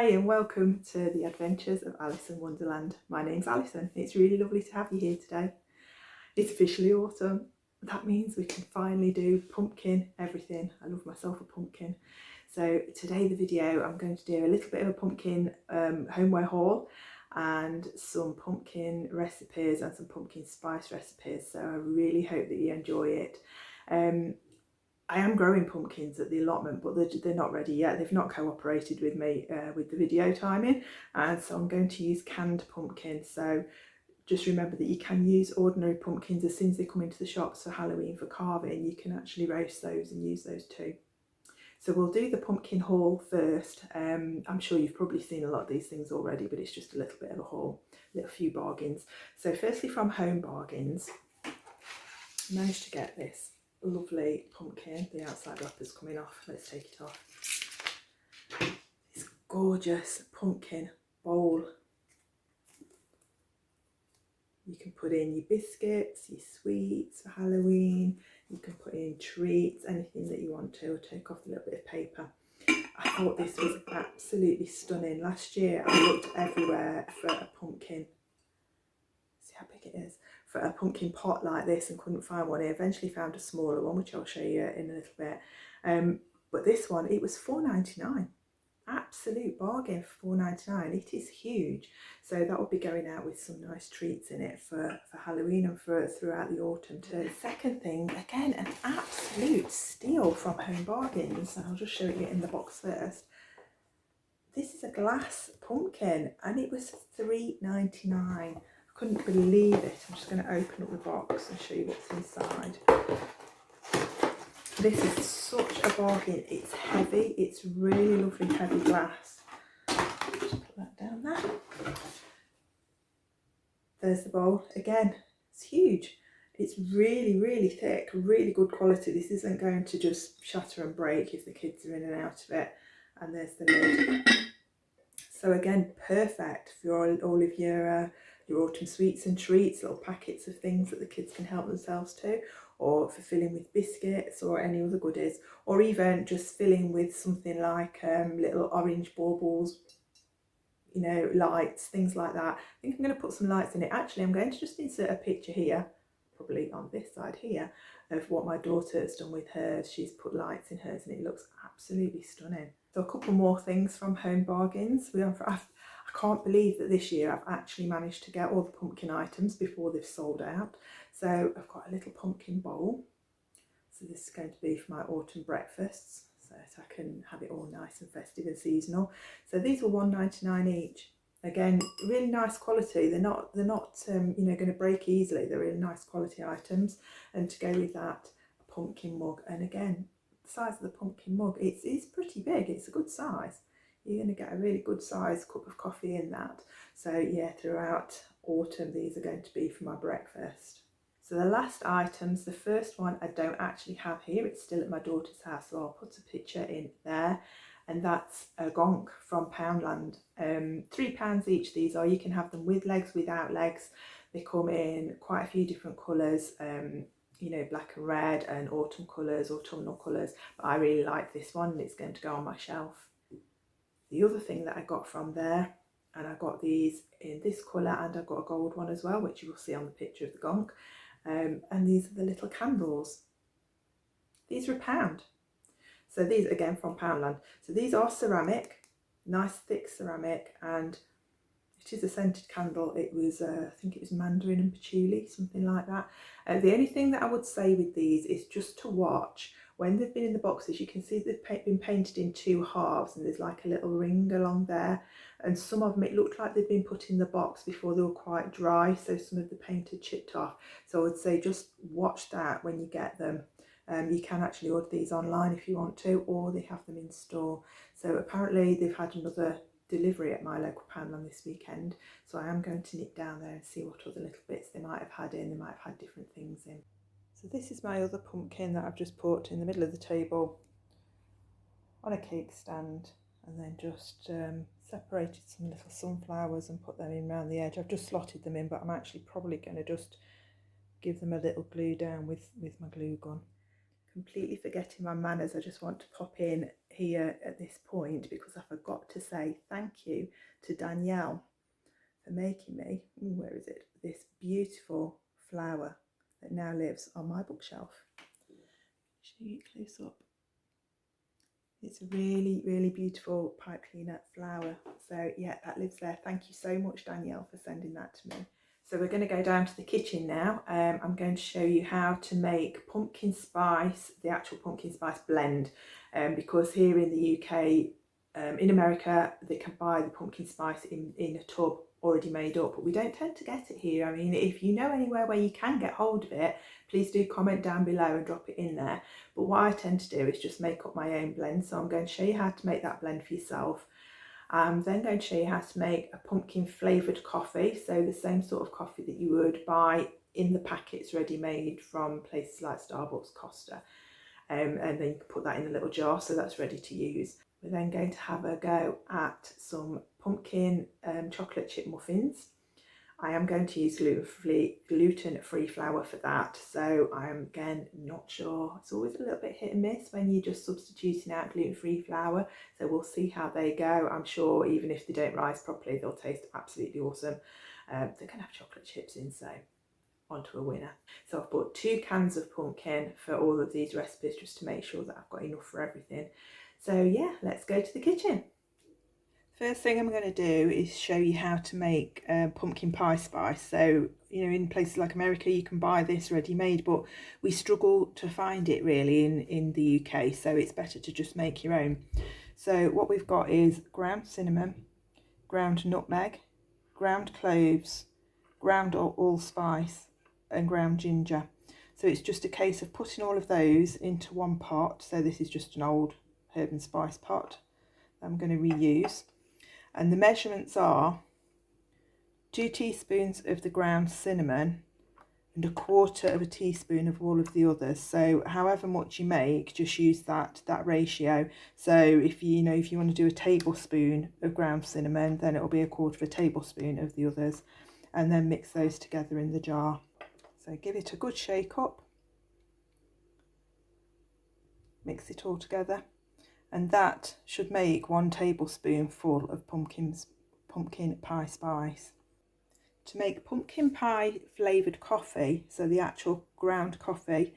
Hi and welcome to the adventures of Alison Wonderland. My name's Alison. It's really lovely to have you here today. It's officially autumn. That means we can finally do pumpkin everything. I love myself a pumpkin. So today the video I'm going to do a little bit of a pumpkin homeware haul and some pumpkin recipes and some pumpkin spice recipes. So I really hope that you enjoy it. I am growing pumpkins at the allotment, but they're not ready yet. They've not cooperated with me with the video timing, and so I'm going to use canned pumpkins. So just remember that you can use ordinary pumpkins as soon as they come into the shops for Halloween for carving. You can actually roast those and use those too. So we'll do the pumpkin haul first. I'm sure you've probably seen a lot of these things already, but it's just a little bit of a haul, a few bargains. So firstly, from Home Bargains, I managed to get this lovely pumpkin. The outside wrapper's coming off. Let's take it off. This gorgeous pumpkin bowl. You can put in your biscuits, your sweets for Halloween. You can put in treats, anything that you want to. Or take off a little bit of paper. I thought this was absolutely stunning. Last year I looked everywhere for a pumpkin. See how big it is? For a pumpkin pot like this and couldn't find one. I eventually found a smaller one, which I'll show you in a little bit. But this one, it was $4.99. Absolute bargain for $4.99. It is huge. So that will be going out with some nice treats in it for Halloween and for throughout the autumn too. Second thing, again, an absolute steal from Home Bargains. And I'll just show you in the box first. This is a glass pumpkin and it was $3.99. Couldn't believe it. I'm just going to open up the box and show you what's inside. This is such a bargain. It's heavy. It's really lovely heavy glass. Just put that down there. There's the bowl. Again, it's huge. It's really, really thick, really good quality. This isn't going to just shatter and break if the kids are in and out of it. And there's the lid. So again, perfect for all of your autumn sweets and treats, little packets of things that the kids can help themselves to, or for filling with biscuits or any other goodies, or even just filling with something like little orange baubles, you know, lights, things like that. I think I'm going to put some lights in it. Actually, I'm going to just insert a picture here, probably on this side here, of what my daughter has done with hers. She's put lights in hers and it looks absolutely stunning. So a couple more things from Home Bargains. I can't believe that this year I've actually managed to get all the pumpkin items before they've sold out. So I've got a little pumpkin bowl. So this is going to be for my autumn breakfasts, so that I can have it all nice and festive and seasonal. So these were $1.99 each. Again, really nice quality. They're not you know, going to break easily. They're really nice quality items. And to go with that, a pumpkin mug. And again, the size of the pumpkin mug, it's pretty big. It's a good size. You're going to get a really good size cup of coffee in that. So yeah, throughout autumn, these are going to be for my breakfast. So the last items, the first one I don't actually have here. It's still at my daughter's house, so I'll put a picture in there. And that's a gonk from Poundland. £3 each these are. You can have them with legs, without legs. They come in quite a few different colours, you know, black and red and autumn colours, autumnal colours. But I really like this one and it's going to go on my shelf. The other thing that I got from there, and I got these in this colour and I've got a gold one as well, which you will see on the picture of the gonk. And these are the little candles. These are £1. So these again from Poundland. So these are ceramic, nice thick ceramic, and it is a scented candle. It was, I think it was mandarin and patchouli, something like that. The only thing that I would say with these is just to watch. When they've been in the boxes, you can see they've been painted in two halves and there's like a little ring along there. And some of them, it looked like they'd been put in the box before they were quite dry. So some of the paint had chipped off. So I would say just watch that when you get them. You can actually order these online if you want to, or they have them in store. So apparently they've had another delivery at my local Poundland this weekend. So I am going to nip down there and see what other little bits they might have had in. They might have had different things in. So this is my other pumpkin that I've just put in the middle of the table on a cake stand, and then just separated some little sunflowers and put them in around the edge. I've just slotted them in, but I'm actually probably going to just give them a little glue down with my glue gun. completely forgetting my manners, I just want to pop in here at this point because I forgot to say thank you to Danielle for making me, where is it, this beautiful flower that now lives on my bookshelf. Show you close up. It's a really, really beautiful pipe cleaner flower. So yeah, that lives there. Thank you so much, Danielle, for sending that to me. So we're going to go down to the kitchen now. I'm going to show you how to make pumpkin spice, the actual pumpkin spice blend, because here in the UK, in America, they can buy the pumpkin spice in a tub already made up, but we don't tend to get it here. I mean, if you know anywhere where you can get hold of it, please do comment down below and drop it in there. But what I tend to do is just make up my own blend. So I'm going to show you how to make that blend for yourself. I'm then going to show you how to make a pumpkin flavoured coffee, so the same sort of coffee that you would buy in the packets ready made from places like Starbucks, Costa, and then you can put that in a little jar so that's ready to use. We're then going to have a go at some pumpkin chocolate chip muffins. I am going to use gluten-free flour for that, so I'm again not sure. It's always a little bit hit and miss when you're just substituting out gluten-free flour, so we'll see how they go. I'm sure even if they don't rise properly, they'll taste absolutely awesome. They're going to have chocolate chips in, so onto a winner. So I've bought 2 cans of pumpkin for all of these recipes just to make sure that I've got enough for everything. So yeah, let's go to the kitchen. First thing I'm going to do is show you how to make pumpkin pie spice. So, you know, in places like America, you can buy this ready-made, but we struggle to find it really in the UK, so it's better to just make your own. So what we've got is ground cinnamon, ground nutmeg, ground cloves, ground allspice, and ground ginger. So it's just a case of putting all of those into one pot. So this is just an old herb and spice pot I'm going to reuse. And the measurements are 2 teaspoons of the ground cinnamon and 1/4 teaspoon of all of the others. So however much you make, just use that ratio. So if you want to do a tablespoon of ground cinnamon, then it'll be 1/4 tablespoon of the others, and then mix those together in the jar. So give it a good shake up, mix it all together, and that should make 1 tablespoonful of pumpkin pie spice. To make pumpkin pie flavoured coffee, so the actual ground coffee,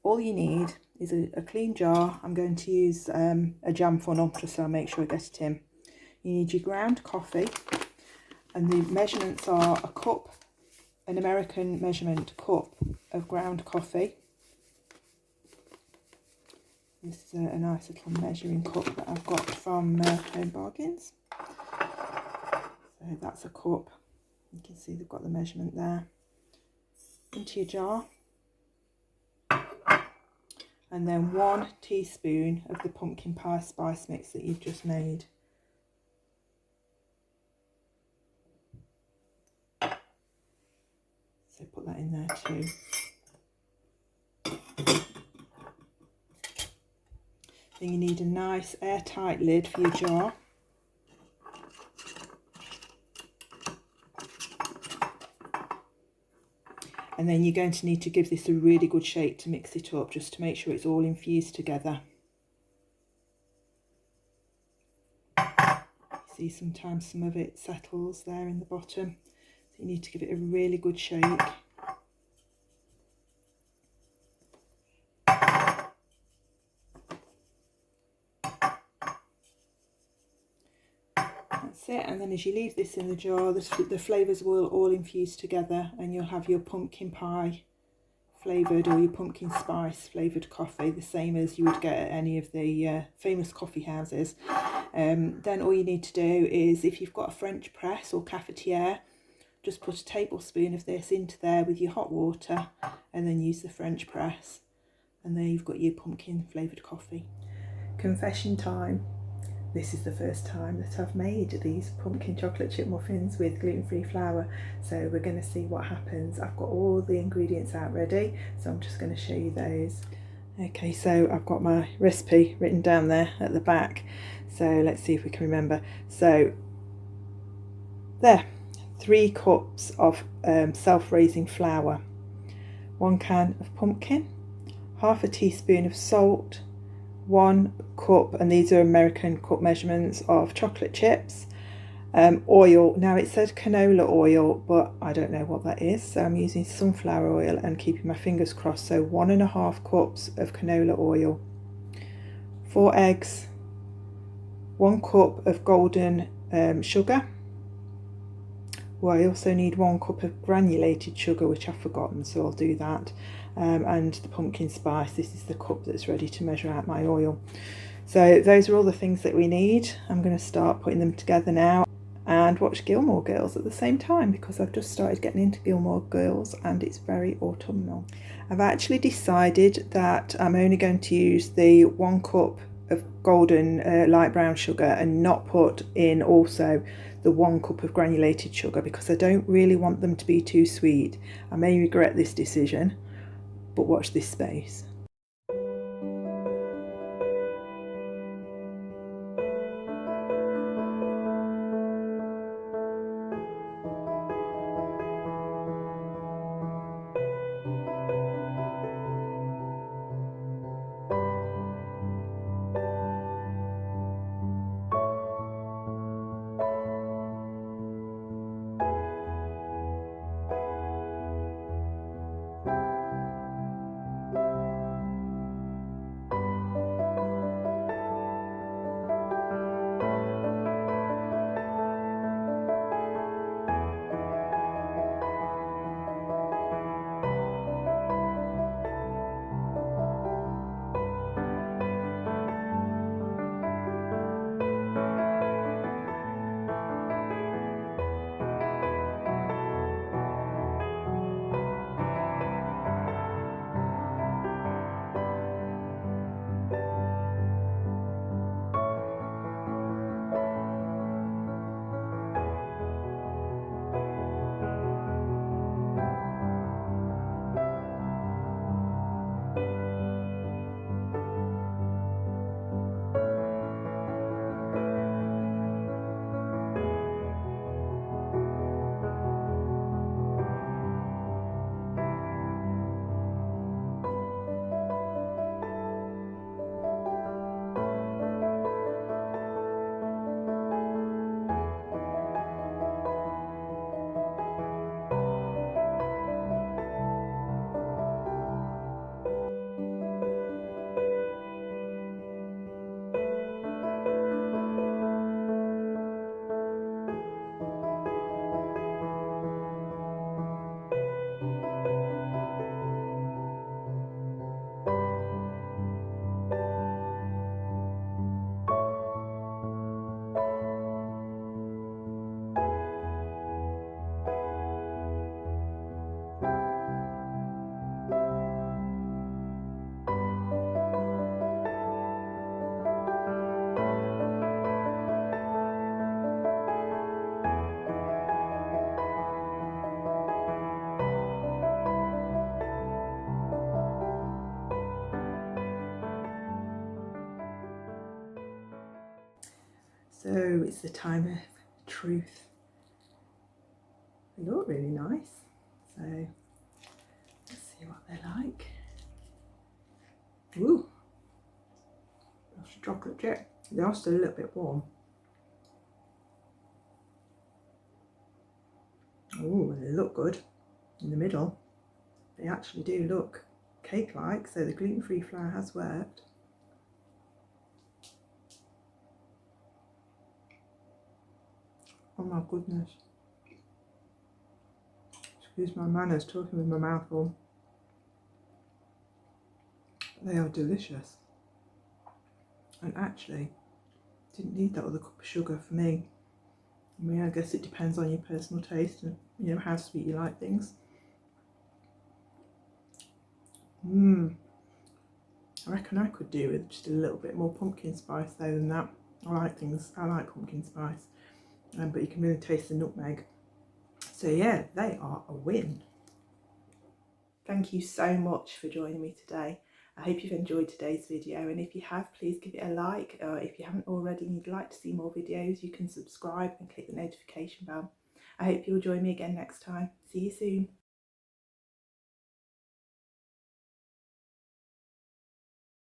all you need is a clean jar. I'm going to use a jam funnel just so I make sure I get it in. You need your ground coffee, and the measurements are a cup, an American measurement cup of ground coffee. This is a nice little measuring cup that I've got from Home Bargains. So that's a cup. You can see they've got the measurement there. Into your jar. And then 1 teaspoon of the pumpkin pie spice mix that you've just made. So put that in there too. Then you need a nice airtight lid for your jar. And then you're going to need to give this a really good shake to mix it up, just to make sure it's all infused together. You see sometimes some of it settles there in the bottom, so you need to give it a really good shake. That's it, and then as you leave this in the jar, the flavours will all infuse together, and you'll have your pumpkin pie flavoured or your pumpkin spice flavoured coffee, the same as you would get at any of the famous coffee houses. Then all you need to do is, if you've got a French press or cafetiere, just put a tablespoon of this into there with your hot water, and then use the French press, and there you've got your pumpkin flavoured coffee. Confession time. This is the first time that I've made these pumpkin chocolate chip muffins with gluten-free flour, so we're going to see what happens. I've got all the ingredients out ready, so I'm just going to show you those. Okay, so I've got my recipe written down there at the back, so let's see if we can remember. So there, 3 cups of self-raising flour, 1 can of pumpkin, half a teaspoon of salt, 1 cup, and these are American cup measurements, of chocolate chips, oil. Now it said canola oil, but I don't know what that is, so I'm using sunflower oil and keeping my fingers crossed. So 1.5 cups of canola oil, 4 eggs, 1 cup of golden sugar. Well, I also need 1 cup of granulated sugar, which I've forgotten, so I'll do that. And the pumpkin spice. This is the cup that's ready to measure out my oil. So those are all the things that we need. I'm going to start putting them together now and watch Gilmore Girls at the same time, because I've just started getting into Gilmore Girls and it's very autumnal. I've actually decided that I'm only going to use the 1 cup of golden light brown sugar and not put in also the 1 cup of granulated sugar, because I don't really want them to be too sweet. I may regret this decision, but watch this space. So it's the time of truth. They look really nice. So let's see what they're like. Ooh, that's a chocolate chip. They are still a little bit warm. Oh, they look good in the middle. They actually do look cake-like, so the gluten-free flour has worked. Oh my goodness. Excuse my manners, talking with my mouth full. They are delicious. And actually, didn't need that other cup of sugar for me. I mean, I guess it depends on your personal taste and, you know, how sweet you like things. I reckon I could do with just a little bit more pumpkin spice though than that. I like pumpkin spice, but you can really taste the nutmeg. So yeah, they are a win. Thank you so much for joining me today. I hope you've enjoyed today's video, and if you have, please give it a like. If you haven't already and you'd like to see more videos, you can subscribe and click the notification bell. I hope you'll join me again next time. See you soon.